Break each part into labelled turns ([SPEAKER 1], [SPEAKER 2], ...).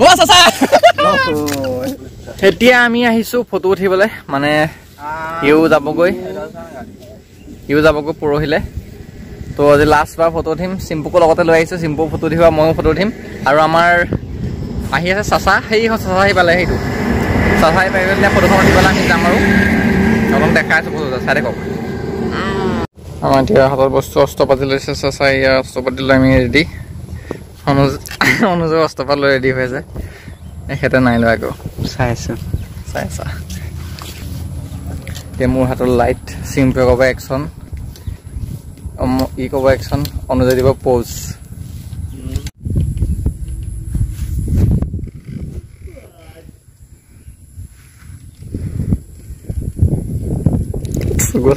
[SPEAKER 1] ও চাচা এতিয়া আমি আহিছো ফটো উঠিবলে মানে ইউ যাবগৈ পৰহিলে তো আজি লাষ্ট বাৰ ফটো উঠিম চিম্পুকো লগতে লৈ আহিছো চিম্পু ফটো উঠিবা ময়ো ফটো উঠিম আৰু আমাৰ আহি আছে চাচা সেই চাচা আহি পালে সেইটো চাচা আহি পাই গ'লে ফটোখন উঠিবলৈ আমি যাম আৰু অলপ দেখাই আছো ফটো চাই দেখক আমাৰ এতিয়া হাতত বস্তু অস্ত্ৰ পাতি লৈছে চাচা ইয়াৰ অস্ত্ৰ পাতি লৈ আমি ৰেডি অনুযোগ অস্ত্ৰ পাতি লৈ ৰেডি হৈ আছে এখেতে নাই লোৱা আকৌ চাই আছা এতিয়া মোৰ হাতৰ লাইট চিম্পুৱে ক'ব একশ্যন ই ক'ব একশ্যন অনুযায়ী দিব প'জ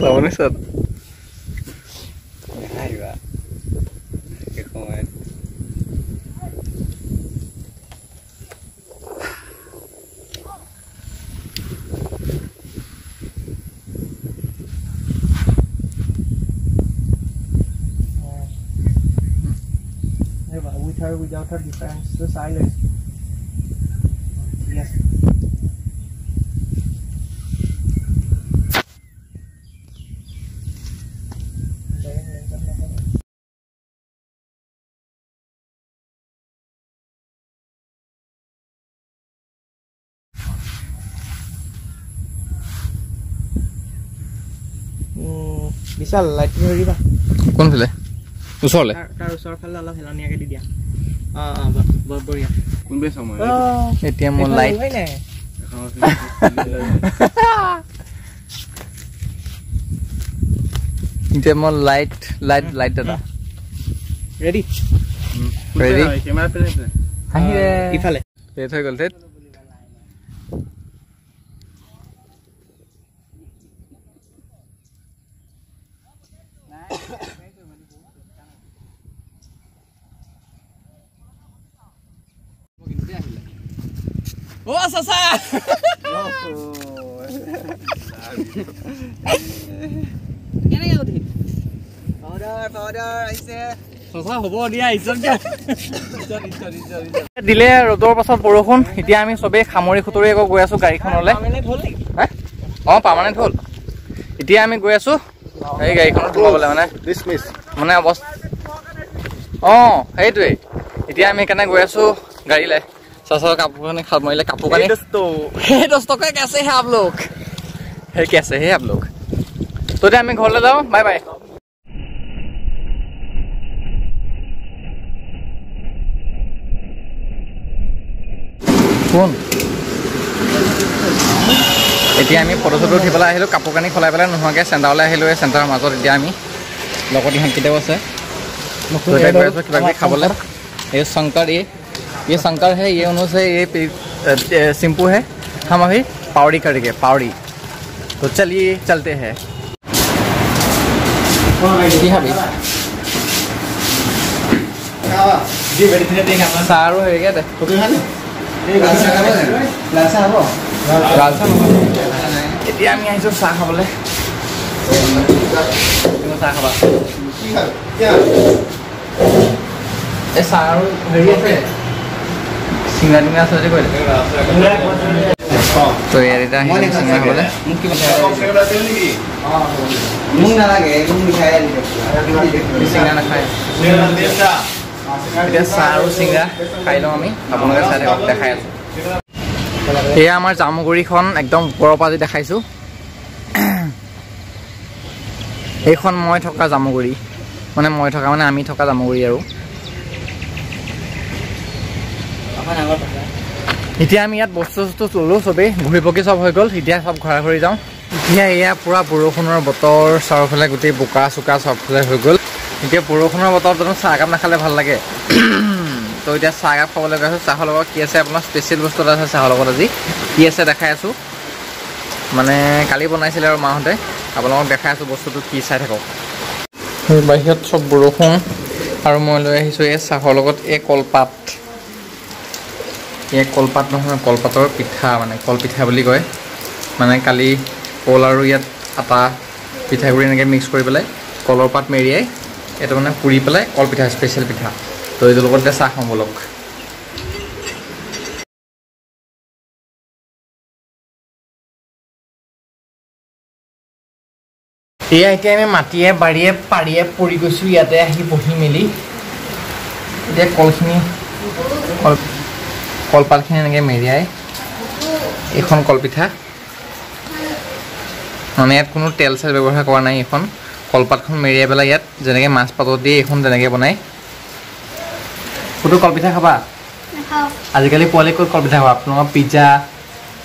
[SPEAKER 1] চাবনে sir
[SPEAKER 2] with her, without her difference, the silence. Yes. Bisa light ini riba.
[SPEAKER 1] Kon file? Usole.
[SPEAKER 2] Tar usor file Allah helani age di dia. Barbarian.
[SPEAKER 3] Kun be samay.
[SPEAKER 1] ATM mon light. ATM mon light dada.
[SPEAKER 2] Ready?
[SPEAKER 1] Ready?
[SPEAKER 3] Camera pe.
[SPEAKER 1] Ahi re.
[SPEAKER 2] Ifale.
[SPEAKER 1] Te thoi gol te. ও চাচা
[SPEAKER 2] কেনেকে উঠি powder আহিছে চাচা হ'ব দিয়া ইজ্জত
[SPEAKER 1] দিলে ৰ'দৰ পাছত বৰষুণ এতিয়া আমি চবেই খামৰি খুতৰি আকৌ গৈ আছো গাড়ীখনলৈ পাৰ্মানেণ্ট হ'ল এতিয়া আমি গৈ আছো এই গাড়ীখনত সোমাবলৈ মানে অৱস্থা সেইটোৱেই এতিয়া আমি সেইকাৰণে গৈ আছো গাড়ীলৈ चाचा कापूर खाने खाद माइले कापूर खाने दोस्तों कैसे हैं आप लोग कैसे हैं आप लोग तो हमें घर ले जाओ बाय बाय कौन এতিয়া আমি ফটো ফটো উঠি পেলাই আহিলো কাপোৰ কানি খলাই পেলাই নোহোৱাকৈ চেণ্টাৰলৈ আহিলো এই চেণ্টাৰৰ মাজত এতিয়া আমি লগত ইহঁতকেইটাও আছে কিবা কিবি খাবলৈ এই শংকৰ ये शंकर है ये उन्होंने से ये सिंपू है हम अभी पावड़ी करेंगे पावड़ी तो चलिए चलते हैं सारू है क्या এতিয়া আমি আহিছো চাহ খাবলৈ চাহ খাবা এই চাহ আৰু হেৰি আছে सिंगा डिंगा আছে কইলে তো ইয়াৰ এটা হিচাপ সিংহা হ'লে মোক কি মুখ না লাগে মুখ মিঠাই সিংহা না খায় এটা সাৰু সিংহা খাইলো আমি আপোনালোকে চাই দেখাই আছো এয়া আমাৰ জামুগুৰিখন একদম ওপৰৰ পৰা দেখাইছো এইখন মই থকা জামুগুৰি মানে মই থকা মানে আমি থকা জামুগুৰি আৰু এতিয়া আমি ইয়াত বস্তু ললো চবেই ঘূৰি পকি চব হৈ গ'ল এতিয়া সব ঘৰা ঘৰি যাওঁ এতিয়া এয়া পুৰা বৰষুণৰ বতৰ চাৰিওফালে গোটেই বোকা চোকা চবফালে হৈ গ'ল এতিয়া বৰষুণৰ বতৰত চাহকাপ নাখালে ভাল লাগে তো এতিয়া চাহকাপ খাবলৈ গৈ আছো চাহৰ লগত কি আছে আপোনাৰ স্পেচিয়েল বস্তু এটা আছে চাহৰ লগত আজি কি আছে দেখাই আছো মানে কালি বনাইছিলে আৰু মাহঁতে আপোনালোকক দেখাই আছো বস্তুটো কি চাই থাকক বাহিৰত চব বৰষুণ আৰু মই লৈ আহিছো এই চাহৰ লগত এই কলপাত ये कलपात নহয় কলপাতৰ পিঠা মানে কল পিঠা বুলি কয় মানে কালি কল আৰু ইয়াত আটা পিঠাগুৰি এনেকৈ মিক্স কৰি পেলাই কলৰ পাত মেৰিয়াই এটা মানে পুৰি পেলাই কল পিঠা স্পেচিয়েল পিঠা তো এইটো লগত চাহ খাম বলক এয়া এতিয়া আমি মাটিয়ে বাৰীয়ে পাৰিয়ে পৰি গৈছোঁ ইয়াতে আহি বহি মেলি এতিয়া কলখিনি কলপাতখিনি এনেকৈ মেৰিয়াই এইখন কলপিঠা মানে ইয়াত কোনো তেল চেল ব্যৱহাৰ কৰা নাই এইখন কলপাতখন মেৰিয়াই পেলাই ইয়াত যেনেকৈ মাছ পাতত দিয়ে এইখন তেনেকৈ বনায় ক'তো কলপিঠা খাবা আজিকালি পোৱালি ক'ত কলপিঠা খাবা আপোনালোকৰ পিজ্জা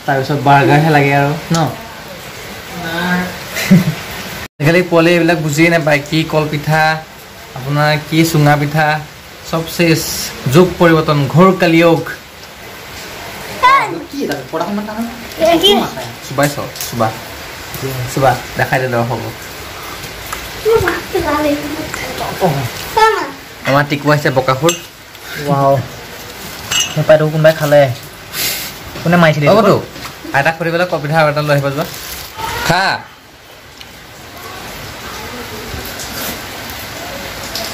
[SPEAKER 1] তাৰপিছত বাৰ্গাৰহে লাগে আৰু ন আজিকালি পোৱালি এইবিলাক বুজিয়ে নাপায় কি কলপিঠা আপোনাৰ কি চুঙা পিঠা চব চেচ যুগ পৰিৱৰ্তন ঘোৰ কালিয়োগ চুবাই চুবা চুবা দেখাই দিলে হ'ব আমাৰ টিকু আহিছে বকাসুৰ
[SPEAKER 2] পাইটো কোনোবাই খালে কোনে মাৰিছিলে
[SPEAKER 1] হ'বতো আইতাক সুধি পেলাই কলপিঠা আৰু এটা লৈ আহিব যোৱা খা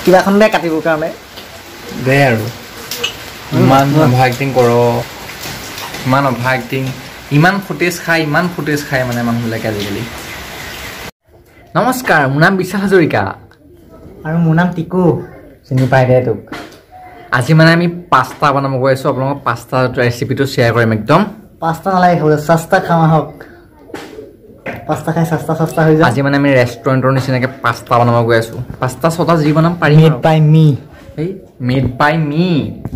[SPEAKER 2] কিবা এখন দে কাটিবৰ কাৰণে
[SPEAKER 1] দে আৰু ইমান অভাৰ এক্টিং কৰ ইমান অভাৰ এক্টিং ইমান ফুটেজ খায় মানে মানুহবিলাকে আজিকালি নমস্কাৰ মোৰ নাম বিশাল হাজৰিকা
[SPEAKER 2] আৰু মোৰ নাম টিকু
[SPEAKER 1] চিনি পাই দে তোক আজি মানে আমি পাস্তা বনাব গৈ আছোঁ আপোনালোকক পাস্তা ৰেচিপিটো শ্বেয়াৰ কৰিম একদম
[SPEAKER 2] পাস্তা নালাগে খাবলৈ চাস্তা খাওঁ আহক পাস্তা খাই চাস্তা হৈ যায়
[SPEAKER 1] আজি মানে আমি ৰেষ্টুৰেণ্টৰ নিচিনাকৈ পাস্তা বনাব গৈ আছোঁ পাস্তা ছটা যি বনাম পাৰিম
[SPEAKER 2] মেড বাই মি
[SPEAKER 1] এই মেড বাই মি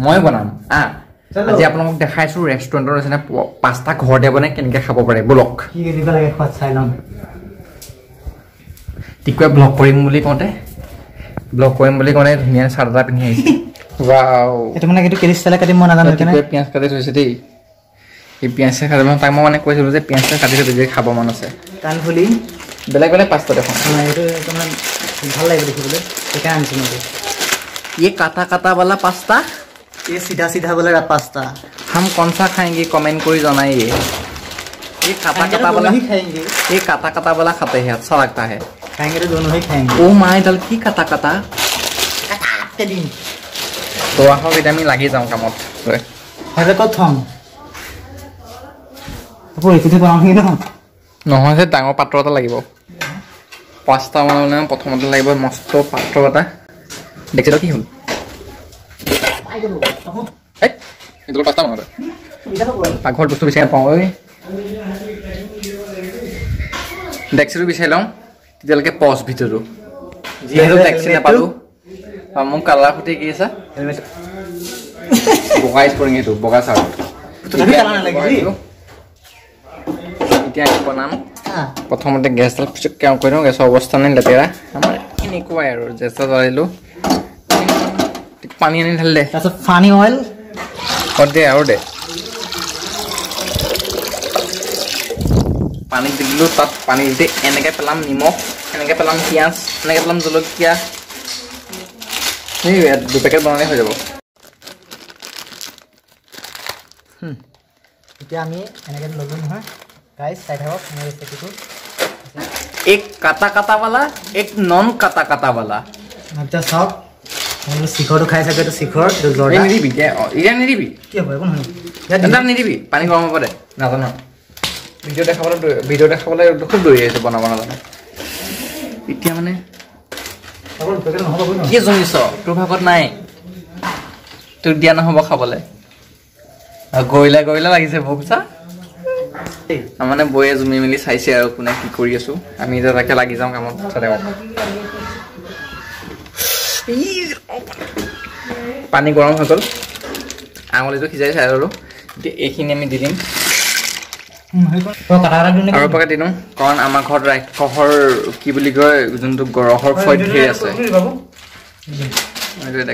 [SPEAKER 1] মই বনাম আজি আপোনালোকক দেখাইছোঁ ৰেষ্টুৰেণ্টৰ নিচিনা পাস্তা ঘৰতে বনাই কেনেকৈ খাব পাৰে বলক
[SPEAKER 2] কি দিব লাগে খোৱাত চাই ল'ম
[SPEAKER 1] টিকুৱে ব্লগ কৰিম বুলি কওঁতে ধুনীয়া চাৰ্ট এটা পিন্ধি আহিছে ৱাও
[SPEAKER 2] এইটো মানে কিন্তু কেলি ষ্টাইলে কাটিম মই নাজানো
[SPEAKER 1] টিকুৱে পিঁয়াজ কাটি থৈছে দেই এই পিঁয়াজ কাটি তাক মই মানে কৈছিলোঁ যে পিঁয়াজ কাটি থৈ বেছি খাব মন আছে
[SPEAKER 2] কাণ ফুলি
[SPEAKER 1] বেলেগ বেলেগ পাস্তা দেখোন
[SPEAKER 2] এইটো অকণমান ভাল লাগিব দেখিবলৈ সেইকাৰণে আনিছোঁ মই
[SPEAKER 1] ये काटा काटा वाला पास्ता
[SPEAKER 2] ये सीधा सीधा वाला पास्ता
[SPEAKER 1] हम कौन सा खाएंगे कमेंट कर जनाइए ये काटा काटा वाला
[SPEAKER 2] ही खाएंगे
[SPEAKER 1] ये काटा काटा वाला खाते हैं अच्छा लगता है
[SPEAKER 2] खाएंगे तो दोनों ही खाएंगे
[SPEAKER 1] ओ माय दल की काटा काटा तो आहो विटामिन লাগি যাওঁ কামত
[SPEAKER 2] হেৰে কত থম আপো একুতে বনাওঁহি ন
[SPEAKER 1] নহয় যে ডাঙৰ পাত্ৰ এটা লাগিব পাস্তা বনাবলৈ প্ৰথমতে লাগিব মস্ত পাত্ৰ এটা দেখিছ কি হ'ল এইটো পাস্তা বনাব পাকঘৰত বস্তু বিচাৰি নাপাওঁ ঐ ডেক্সিটো বিচাৰি লওঁ তেতিয়ালৈকে পজ ভিতৰটো যিহেতু ডেক্সি নাপালোঁ মোক কালাৰ সৈতে কি আছে বগা স্পৰিং এইটো বগা চাৰ্ট এতিয়া আমি বনাম প্ৰথমতে গেছডাল পিছকে কৰি দিওঁ গেছৰ অৱস্থা নাই লেতেৰা আমাৰ এনেকুৱাই আৰু গেছটা জ্বলাইলোঁ পানী আনি ঢালি দে
[SPEAKER 2] তাৰপিছত ফানি অইল
[SPEAKER 1] দে আৰু দে পানী দিলোঁ তাত পানী দি এনেকৈ পেলাম নিমখ এনেকৈ পেলাম পিঁয়াজ এনেকৈ পেলাম জলকীয়া এই 2 পেকেট বনালে হৈ যাব
[SPEAKER 2] এতিয়া আমি এনেকৈ ল'লোঁ নহয় গাইজ চাই থাকক মোৰ ৰেচিপিটো
[SPEAKER 1] एक काटा काटा वाला एक नॉन काटा काटा वाला
[SPEAKER 2] এতিয়া চাওক মই শিখৰটো খাই চাগে এইটো শিখৰ এইটো জৰ্দা
[SPEAKER 1] নিদিবি এতিয়া নিদিবি
[SPEAKER 2] কি হ'ব একো নহয়
[SPEAKER 1] ইয়াত নিদিবি পানী গৰম হ'ব দে নাজানো ভিডিঅ' দেখাবলৈ খুব দৌৰি আহিছে বনাব নাজানো এতিয়া মানে কি জমিছ তোৰ ভাগত নাই তোক দিয়া নহ'ব খাবলৈ গৰিলা গৰিলা লাগিছে ভোক চা মানে বৌয়ে জুমি মেলি চাইছে আৰু কোনে কি কৰি আছো আমি এতিয়া তাকে লাগি যাওঁ কামত চালে পানী গৰম হৈ গ'ল আঙুলিটো সিজাই চাই আৰু এতিয়া এইখিনি আমি দি দিম আৰু পকাই দি দিওঁ কাৰণ আমাৰ ঘৰত ৰাক্ষসৰ কি বুলি কয় যোনটো গৰহৰ ফৈদ ধেৰ আছে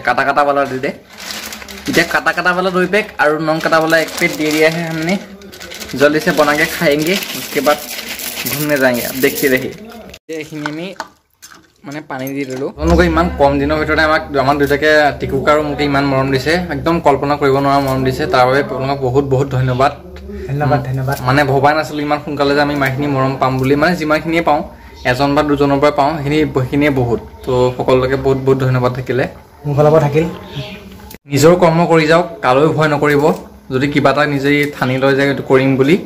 [SPEAKER 1] কাটা কাটা वाला দি দে এতিয়া काटा काटा वाला 2 पैक और नॉन काटा वाला 1 पैक दे दिया है हमने जल्दी से बना के खाएंगे उसके बाद घूमने जाएंगे अब देखते रहिए এইখিনি আমি মানে পানী দি দিলোঁ তেওঁলোকে ইমান কম দিনৰ ভিতৰতে আমাৰ দুটাকে টিকুক আৰু মোক ইমান মৰম দিছে একদম কল্পনা কৰিব নোৱাৰা মৰম দিছে তাৰ বাবে আপোনাক বহুত বহুত ধন্যবাদ মানে ভবা নাছিলোঁ ইমান সোনকালে যে আমি ইমানখিনি মৰম পাম বুলি মানে যিমানখিনিয়ে পাওঁ এজন বা দুজনৰ পৰা পাওঁ সেইখিনিয়ে বহুত তো সকলোকে বহুত বহুত ধন্যবাদ থাকিলে
[SPEAKER 2] মোৰ ফালৰ পৰা থাকিল
[SPEAKER 1] নিজৰ কৰ্ম কৰি যাওক কালৈ ভয় নকৰিব যদি কিবা এটা নিজেই ঠানি লৈ যায় এইটো কৰিম বুলি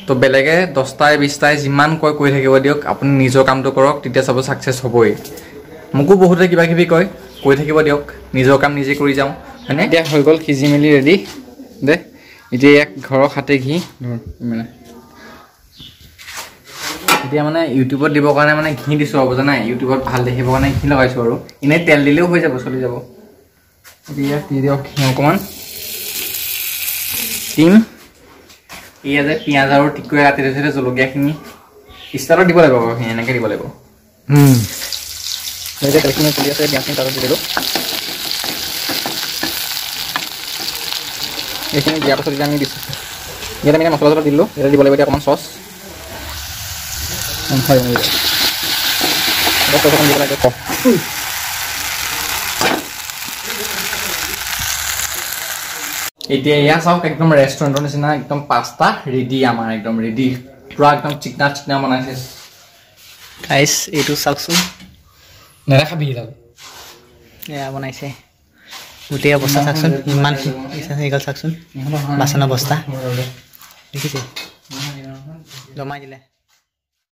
[SPEAKER 1] তো বেলেগে 10টাই 20টাই যিমান কৈ থাকিব দিয়ক আপুনি নিজৰ কামটো কৰক তেতিয়া সব সাকসেস হ'বই মোকো বহুতে কিবা কিবি কৈ থাকিব দিয়ক নিজৰ কাম নিজে কৰি যাওঁ মানে এতিয়া হৈ গ'ল সিজি মেলি ৰেডি দে এতিয়া এক ঘৰৰ খাতে ঘি মানে এতিয়া মানে ইউটিউবত দিব কাৰণে মানে ঘি দিছো হ'ব জানা ইউটিউবত ভাল দেখিব কাৰণে ঘি লগাইছো আৰু ইনে তেল দিলেও হৈ যাব চলি যাব এতিয়া দি দিও ঘি অকমান টিম ইয়া যে পিয়াজ আৰু টিকুৱে কাটি দিছে জলকীয়াখিনি ষ্টাৰত দিব লাগিব ঘি এনেকৈ দিব লাগিব এতিয়া তেলখিনি চলি আছে পিয়াজখিনি তাত দি দিলোঁ এইখিনি দিয়াৰ পাছত এতিয়া আমি দিছোঁ ইয়াত আমি মছলা চছলা দিলোঁ এতিয়া দিব লাগিব এতিয়া অকণমান চচ হয় দিব লাগে এতিয়া এয়া চাওক একদম ৰেষ্টুৰেণ্টৰ নিচিনা একদম পাস্তা ৰেডি আমাৰ একদম ৰেডি পুৰা একদম চিকনা চিকনা বনাইছে
[SPEAKER 2] গাইছ এইটো চাওকচোন
[SPEAKER 1] নেদেখাবি দাল
[SPEAKER 2] এয়া বনাইছে গোটেই অৱস্থা চাওকচোন ইমান এইগাল চাওকচোন বাচনৰ অৱস্থা দেখিছে জমাই দিলে